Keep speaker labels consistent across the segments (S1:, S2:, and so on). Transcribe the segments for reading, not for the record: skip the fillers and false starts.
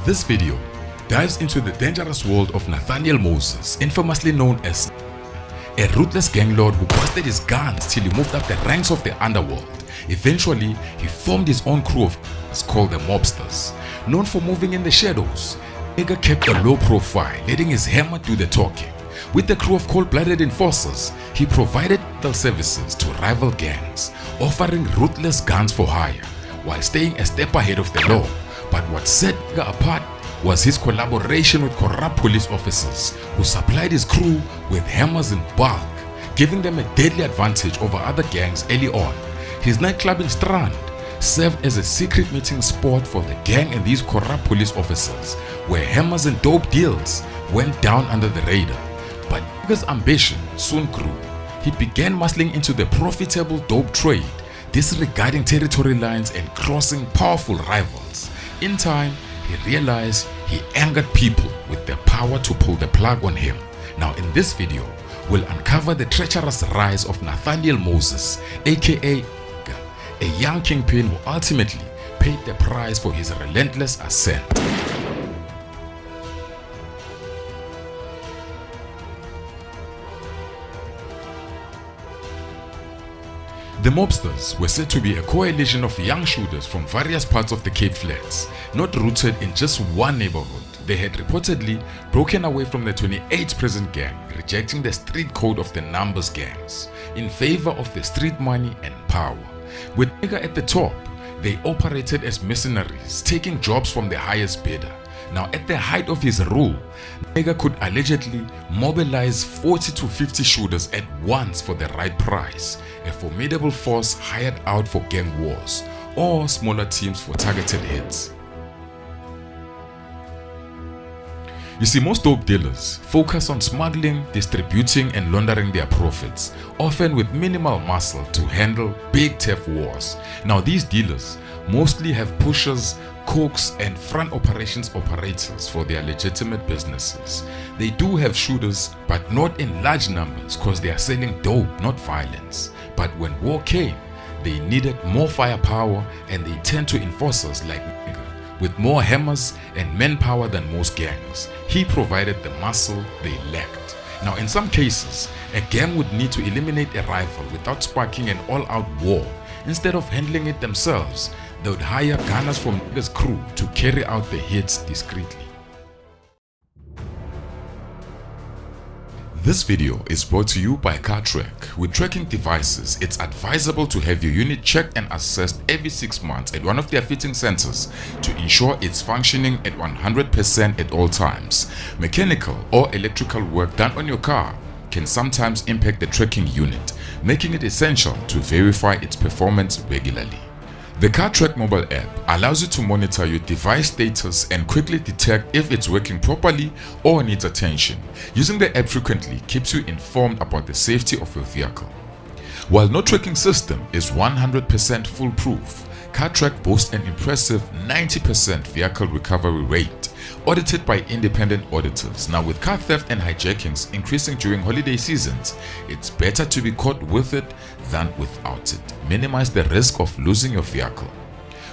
S1: This video dives into the dangerous world of Nathaniel Moses, infamously known as a ruthless gang lord who busted his guns till he moved up the ranks of the underworld. Eventually, he formed his own crew of called the Mobsters. Known for moving in the shadows, Miguel kept a low profile, letting his hammer do the talking. With the crew of cold-blooded enforcers, he provided lethal services to rival gangs, offering ruthless guns for hire, while staying a step ahead of the law. But what set Miguel apart was his collaboration with corrupt police officers who supplied his crew with hammers in bulk, giving them a deadly advantage over other gangs early on. His nightclub in Strand served as a secret meeting spot for the gang and these corrupt police officers, where hammers and dope deals went down under the radar. But Miguel's ambition soon grew. He began muscling into the profitable dope trade, disregarding territory lines and crossing powerful rivals. In time, he realized he angered people with the power to pull the plug on him. Now in this video, we'll uncover the treacherous rise of Nathaniel Moses, aka a young kingpin who ultimately paid the price for his relentless ascent. The Mobsters were said to be a coalition of young shooters from various parts of the Cape Flats, not rooted in just one neighborhood. They had reportedly broken away from the 28th present gang, rejecting the street code of the numbers gangs in favor of the street money and power. With Miguel at the top, they operated as mercenaries, taking jobs from the highest bidder. Now, at the height of his rule, Miguel could allegedly mobilize 40 to 50 shooters at once for the right price, a formidable force hired out for gang wars, or smaller teams for targeted hits. You see, most dope dealers focus on smuggling, distributing, and laundering their profits, often with minimal muscle to handle big theft wars. Now, these dealers mostly have pushers, cooks, and front operations operators for their legitimate businesses. They do have shooters, but not in large numbers because they are selling dope, not violence. But when war came, they needed more firepower, and they turned to enforcers like Miguel. With more hammers and manpower than most gangs, he provided the muscle they lacked. Now, in some cases, a gang would need to eliminate a rival without sparking an all-out war. Instead of handling it themselves, they would hire gunners from Miguel's crew to carry out the hits discreetly. This video is brought to you by CarTrack. With tracking devices, it's advisable to have your unit checked and assessed every 6 months at one of their fitting centers to ensure it's functioning at 100% at all times. Mechanical or electrical work done on your car can sometimes impact the tracking unit, making it essential to verify its performance regularly. The CarTrack mobile app allows you to monitor your device status and quickly detect if it's working properly or needs attention. Using the app frequently keeps you informed about the safety of your vehicle. While no tracking system is 100% foolproof, CarTrack boasts an impressive 90% vehicle recovery rate, audited by independent auditors. Now, with car theft and hijackings increasing during holiday seasons, it's better to be caught with it than without it. Minimize the risk of losing your vehicle.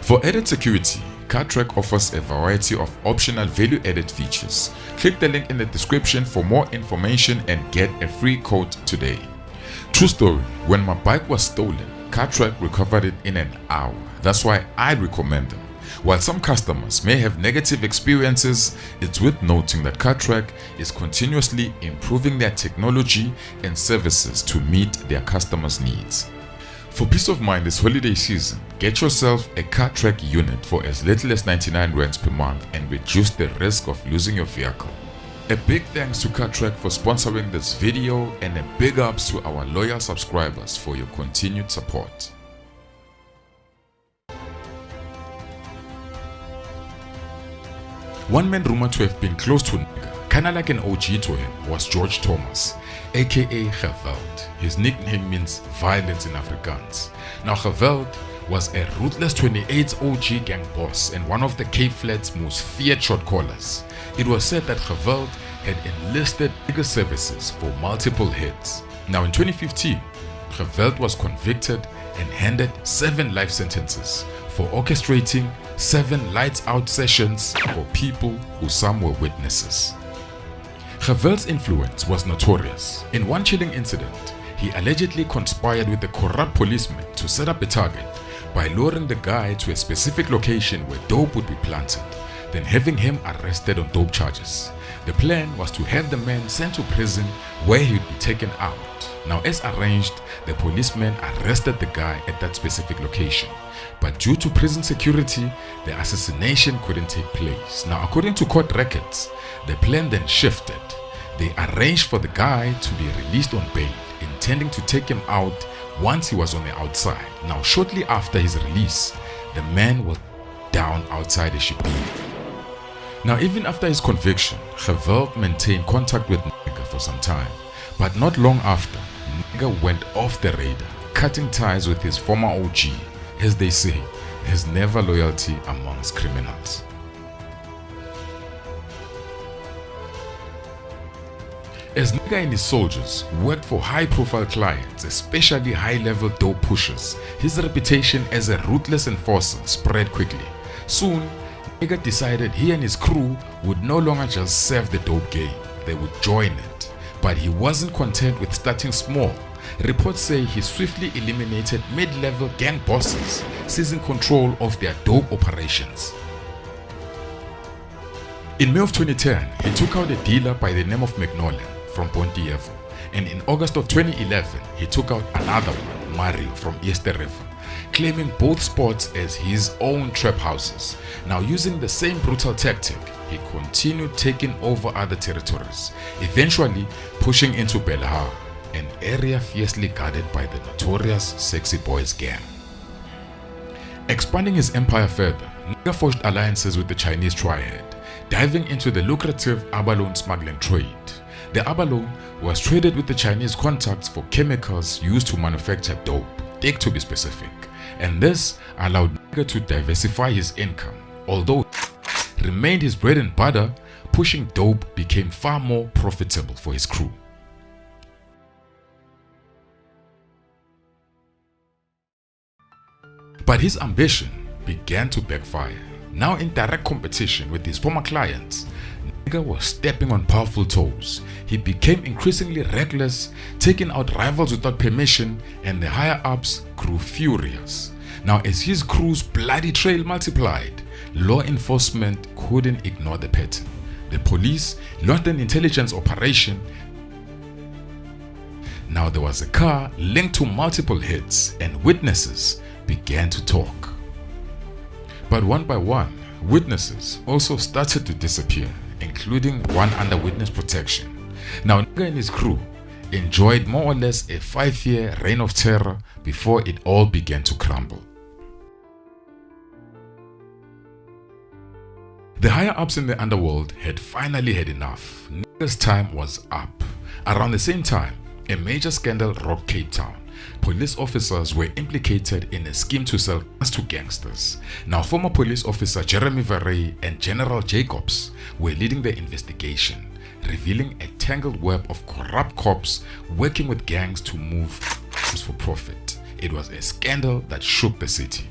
S1: For added security, CarTrack offers a variety of optional value-added features. Click the link in the description for more information and get a free quote today. True story, when my bike was stolen, CarTrack recovered it in an hour. That's why I recommend them. While some customers may have negative experiences, it's worth noting that CarTrack is continuously improving their technology and services to meet their customers' needs. For peace of mind this holiday season, get yourself a CarTrack unit for as little as 99 rands per month and reduce the risk of losing your vehicle. A big thanks to CarTrack for sponsoring this video, and a big ups to our loyal subscribers for your continued support. One man rumored to have been close to Miguel, kinda like an OG to him, was George Thomas, aka Geweld. His nickname means violence in Afrikaans. Now, Geweld was a ruthless 28th OG gang boss and one of the Cape Flats' most feared shot callers. It was said that Geweld had enlisted Miguel's services for multiple hits. Now, in 2015, Geweld was convicted and handed 7 life sentences for orchestrating 7 lights-out sessions for people who some were witnesses. Gevel's influence was notorious. In one chilling incident, he allegedly conspired with a corrupt policeman to set up a target by luring the guy to a specific location where dope would be planted, then having him arrested on dope charges. The plan was to have the man sent to prison where he would be taken out. Now, as arranged, the policeman arrested the guy at that specific location. But due to prison security, the assassination couldn't take place. Now, according to court records, the plan then shifted. They arranged for the guy to be released on bail, intending to take him out once he was on the outside. Now, shortly after his release, the man was down outside a shipping. Now, even after his conviction, Gevel maintained contact with Nigga for some time. But not long after, Nigga went off the radar, cutting ties with his former OG. As they say, there's never loyalty amongst criminals. As Nigga and his soldiers worked for high-profile clients, especially high-level dope pushers, his reputation as a ruthless enforcer spread quickly. Soon, Nigga decided he and his crew would no longer just serve the dope game, they would join it. But he wasn't content with starting small. Reports say he swiftly eliminated mid-level gang bosses, seizing control of their dope operations. In May of 2010, he took out a dealer by the name of Magnolia from Pontiefo, and in August of 2011, he took out another one, Mario, from Easter River, claiming both spots as his own trap houses. Now, using the same brutal tactic, he continued taking over other territories, eventually pushing into Belhar, an area fiercely guarded by the notorious Sexy Boys gang. Expanding his empire further, Nigga forged alliances with the Chinese triad, diving into the lucrative abalone smuggling trade. The abalone was traded with the Chinese contacts for chemicals used to manufacture dope, thick to be specific, and this allowed Nigga to diversify his income. Although it remained his bread and butter, pushing dope became far more profitable for his crew. But his ambition began to backfire. Now in direct competition with his former clients, Nigga was stepping on powerful toes. He became increasingly reckless, taking out rivals without permission, and the higher-ups grew furious. Now, as his crew's bloody trail multiplied, law enforcement couldn't ignore the pattern. The police launched an intelligence operation. Now there was a car linked to multiple hits, and witnesses began to talk. But one by one, witnesses also started to disappear, including one under witness protection. Now, Nigga and his crew enjoyed more or less a 5-year reign of terror before it all began to crumble. The higher-ups in the underworld had finally had enough. Nigga's time was up. Around the same time, a major scandal rocked Cape Town. Police officers were implicated in a scheme to sell guns to gangsters. Now, former police officer Jeremy Varey and General Jacobs were leading the investigation, revealing a tangled web of corrupt cops working with gangs to move for profit. It was a scandal that shook the city.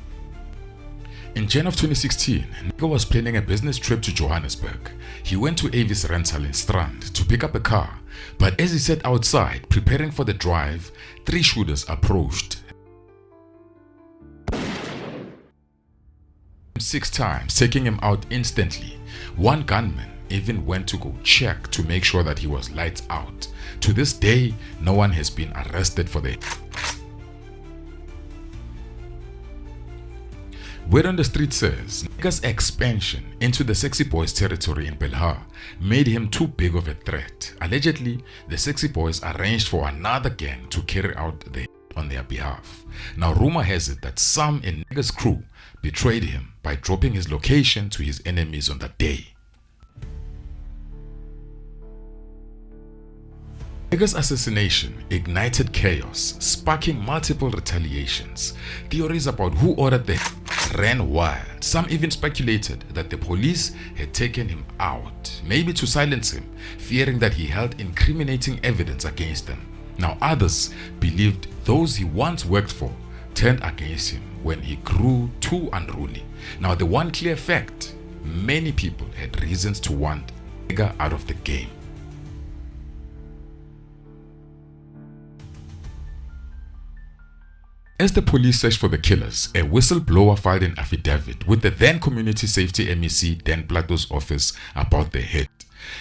S1: In Jan of 2016, Nigga was planning a business trip to Johannesburg. He went to Avis Rental in Strand to pick up a car, but as he sat outside preparing for the drive, 3 shooters approached 6 times, taking him out instantly. One gunman even went to go check to make sure that he was lights out. To this day, no one has been arrested for the Word on the street says Nigga's expansion into the Sexy Boys territory in Belhar made him too big of a threat. Allegedly, the Sexy Boys arranged for another gang to carry out the on their behalf. Now, rumor has it that some in Nigga's crew betrayed him by dropping his location to his enemies on that day. Nigga's assassination ignited chaos, sparking multiple retaliations. Theories about who ordered the ran wild. Some even speculated that the police had taken him out, maybe to silence him, fearing that he held incriminating evidence against them. Now, others believed those he once worked for turned against him when he grew too unruly. Now, the one clear fact, many people had reasons to want Miguel out of the game. As the police searched for the killers, a whistleblower filed an affidavit with the then Community Safety MEC Dan Plato's office about the hit.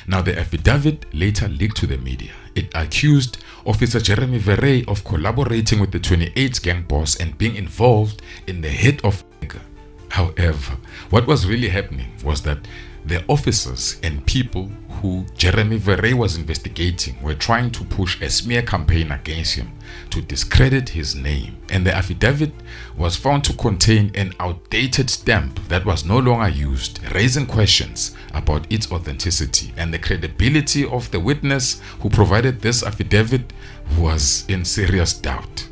S1: Now, the affidavit later leaked to the media. It accused Officer Jeremy Verrey of collaborating with the 28th gang boss and being involved in the hit of Miguel. However, what was really happening was that the officers and people who Jeremy Verrey was investigating were trying to push a smear campaign against him to discredit his name, and the affidavit was found to contain an outdated stamp that was no longer used, raising questions about its authenticity, and the credibility of the witness who provided this affidavit was in serious doubt.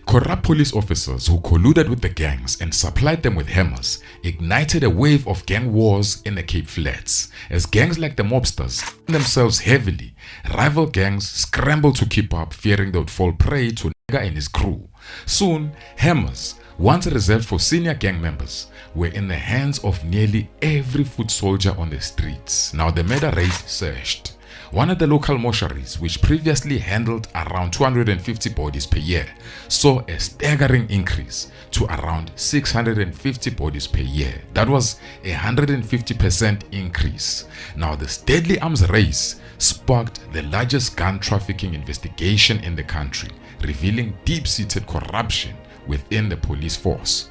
S1: Corrupt police officers who colluded with the gangs and supplied them with hammers ignited a wave of gang wars in the Cape Flats. As gangs like the Mobsters themselves heavily, rival gangs scrambled to keep up, fearing they would fall prey to Nigga and his crew. Soon, hammers, once reserved for senior gang members, were in the hands of nearly every foot soldier on the streets. Now, the murder rate surged. One of the local mortuaries, which previously handled around 250 bodies per year, saw a staggering increase to around 650 bodies per year. That was a 150% increase. Now, this deadly arms race sparked the largest gun trafficking investigation in the country, revealing deep-seated corruption within the police force.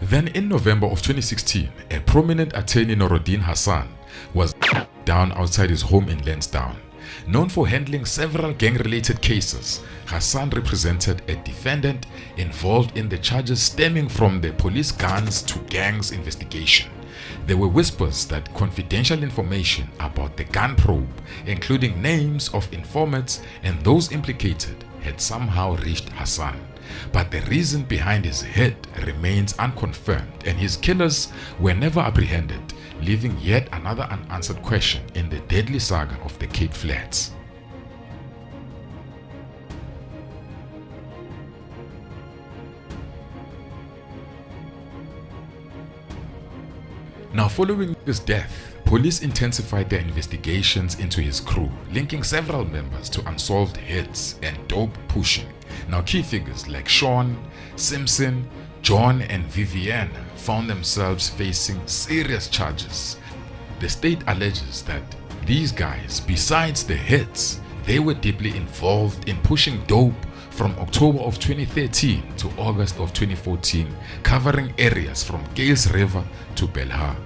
S1: Then in November of 2016, a prominent attorney, Norodin Hassan, was down outside his home in Lansdowne. Known for handling several gang-related cases, Hassan represented a defendant involved in the charges stemming from the police guns to gangs investigation. There were whispers that confidential information about the gun probe, including names of informants and those implicated, had somehow reached Hassan. But the reason behind his hit remains unconfirmed, and his killers were never apprehended, leaving yet another unanswered question in the deadly saga of the Cape Flats. Now, following his death, police intensified their investigations into his crew, linking several members to unsolved hits and dope pushing. Now, key figures like Sean, Simpson, John, and Vivienne found themselves facing serious charges. The state alleges that these guys, besides the hits, they were deeply involved in pushing dope from October of 2013 to August of 2014, covering areas from Gales River to Belhar.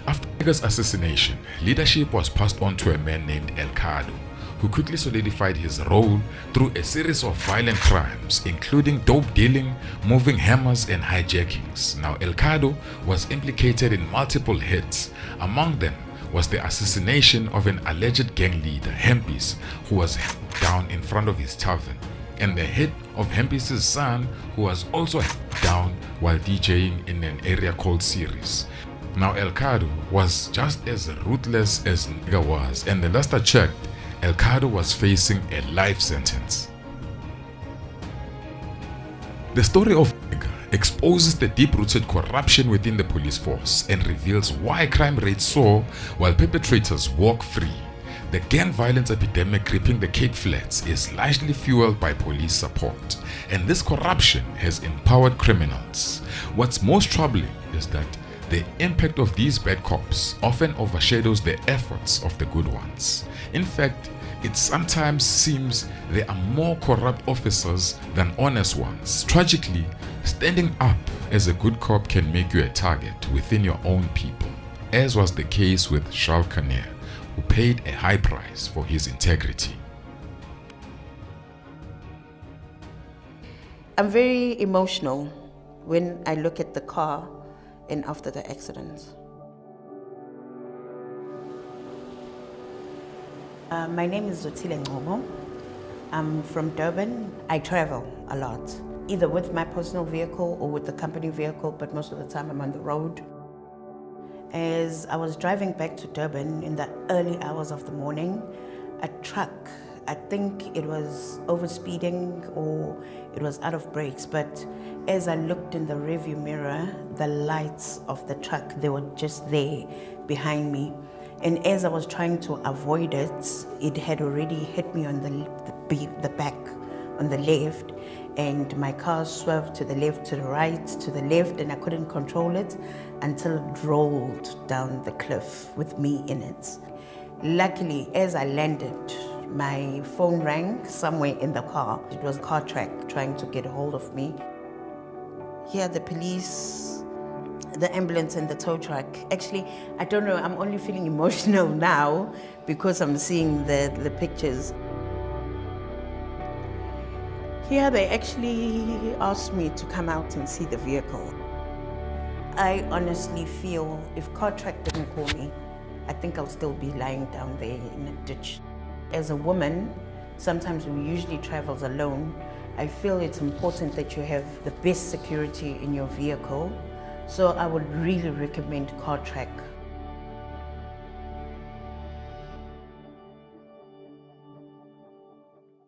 S1: After Miguel's assassination, leadership was passed on to a man named Elcado, who quickly solidified his role through a series of violent crimes, including dope dealing, moving hammers, and hijackings. Now, Elcado was implicated in multiple hits. Among them was the assassination of an alleged gang leader, Hempis, who was held down in front of his tavern, and the hit of Hempis' son, who was also held down while DJing in an area called Ceres. Now, Elcado was just as ruthless as Nigga was, and the last I checked, Elcado was facing a life sentence. The story of Nigga exposes the deep-rooted corruption within the police force and reveals why crime rates soar while perpetrators walk free. The gang violence epidemic gripping the Cape Flats is largely fueled by police support, and this corruption has empowered criminals. What's most troubling is that the impact of these bad cops often overshadows the efforts of the good ones. In fact, it sometimes seems there are more corrupt officers than honest ones. Tragically, standing up as a good cop can make you a target within your own people, as was the case with Charles Caner, who paid a high price for his integrity.
S2: I'm very emotional when I look at the car and after the accident. My name is Zotile Ngobo. I'm from Durban. I travel a lot, either with my personal vehicle or with the company vehicle, but most of the time I'm on the road. As I was driving back to Durban in the early hours of the morning, a truck, I think it was overspeeding or it was out of brakes, but as I looked in the rearview mirror, the lights of the truck, they were just there behind me. And as I was trying to avoid it, it had already hit me on the back, on the left, and my car swerved to the left, to the right, to the left, and I couldn't control it until it rolled down the cliff with me in it. Luckily, as I landed, my phone rang somewhere in the car. It was car track trying to get a hold of me. Here, the police, the ambulance and the tow truck. Actually, I don't know, I'm only feeling emotional now because I'm seeing the pictures. Here, they actually asked me to come out and see the vehicle. I honestly feel if car track didn't call me, I think I'll still be lying down there in a ditch. As a woman, sometimes we usually travel alone. I feel it's important that you have the best security in your vehicle. So I would really recommend car track.